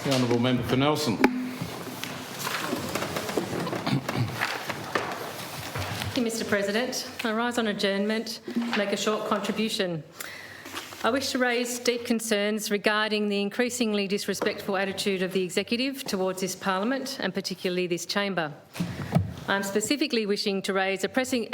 The honourable member for Nelson. Thank you, Mr President. I rise on adjournment to make a short contribution. I wish to raise deep concerns regarding the increasingly disrespectful attitude of the Executive towards this Parliament and particularly this chamber. I'm specifically wishing to raise a pressing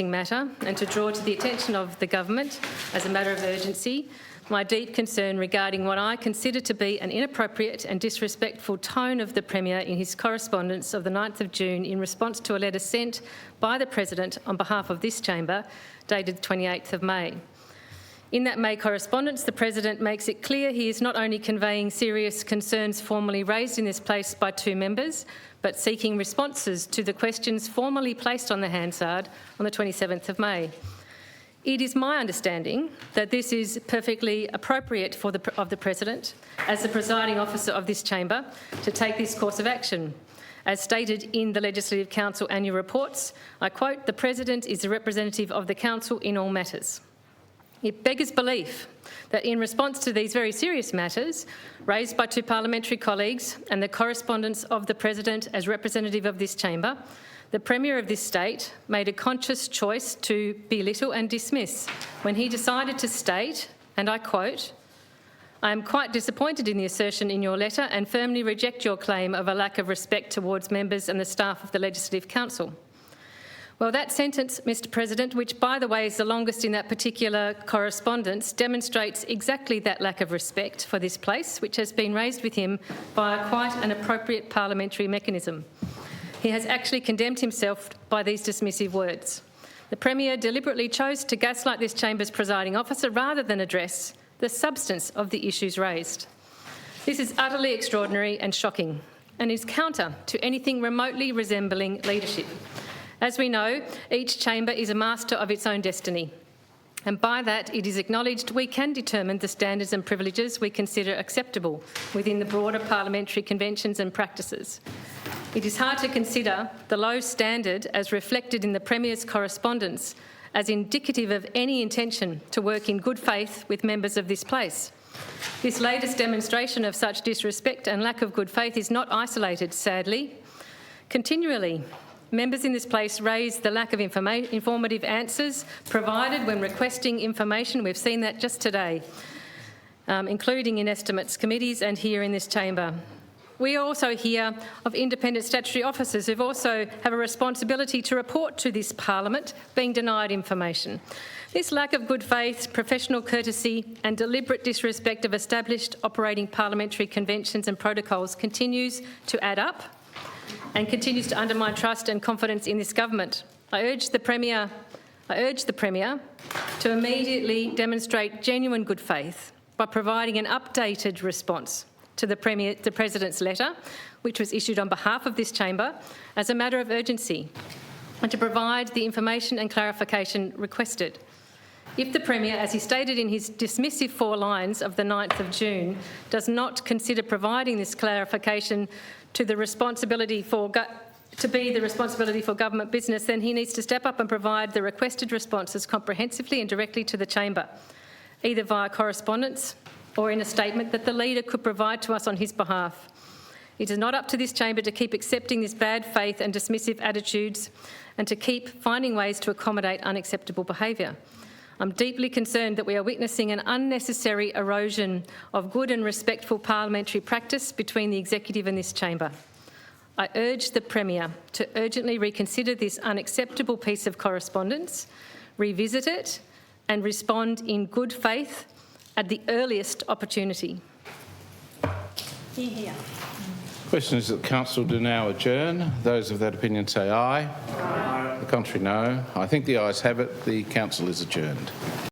matter and to draw to the attention of the Government as a matter of urgency my deep concern regarding what I consider to be an inappropriate and disrespectful tone of the Premier in his correspondence of the 9th of June in response to a letter sent by the President on behalf of this chamber dated 28th of May. In that May correspondence, the President makes it clear he is not only conveying serious concerns formally raised in this place by two members, but seeking responses to the questions formally placed on the Hansard on the 27th of May. It is my understanding that this is perfectly appropriate of the President, as the presiding officer of this chamber, to take this course of action. As stated in the Legislative Council annual reports, I quote, "The President is the representative of the Council in all matters." It beggars belief that in response to these very serious matters raised by two parliamentary colleagues and the correspondence of the President as representative of this chamber, the Premier of this state made a conscious choice to belittle and dismiss when he decided to state, and I quote, "I am quite disappointed in the assertion in your letter and firmly reject your claim of a lack of respect towards members and the staff of the Legislative Council." Well, that sentence, Mr President, which by the way is the longest in that particular correspondence, demonstrates exactly that lack of respect for this place, which has been raised with him by quite an appropriate parliamentary mechanism. He has actually condemned himself by these dismissive words. The Premier deliberately chose to gaslight this chamber's presiding officer rather than address the substance of the issues raised. This is utterly extraordinary and shocking, and is counter to anything remotely resembling leadership. As we know, each chamber is a master of its own destiny, and by that it is acknowledged we can determine the standards and privileges we consider acceptable within the broader parliamentary conventions and practices. It is hard to consider the low standard as reflected in the Premier's correspondence as indicative of any intention to work in good faith with members of this place. This latest demonstration of such disrespect and lack of good faith is not isolated, sadly. Continually, members in this place raise the lack of informative answers provided when requesting information. We've seen that just today, including in estimates committees and here in this chamber. We also hear of independent statutory officers who also have a responsibility to report to this Parliament being denied information. This lack of good faith, professional courtesy and deliberate disrespect of established operating parliamentary conventions and protocols continues to add up and continues to undermine trust and confidence in this government. I urge the Premier to immediately demonstrate genuine good faith by providing an updated response to the President's letter, which was issued on behalf of this chamber as a matter of urgency, and to provide the information and clarification requested. If the Premier, as he stated in his dismissive 4 lines of the 9th of June, does not consider providing this clarification to be the responsibility for government business, then he needs to step up and provide the requested responses comprehensively and directly to the chamber, either via correspondence or in a statement that the Leader could provide to us on his behalf. It is not up to this chamber to keep accepting this bad faith and dismissive attitudes and to keep finding ways to accommodate unacceptable behaviour. I'm deeply concerned that we are witnessing an unnecessary erosion of good and respectful parliamentary practice between the Executive and this chamber. I urge the Premier to urgently reconsider this unacceptable piece of correspondence, revisit it and respond in good faith at the earliest opportunity. The question is that the Council do now adjourn. Those of that opinion say aye. Aye. The contrary, no. I think the ayes have it. The Council is adjourned.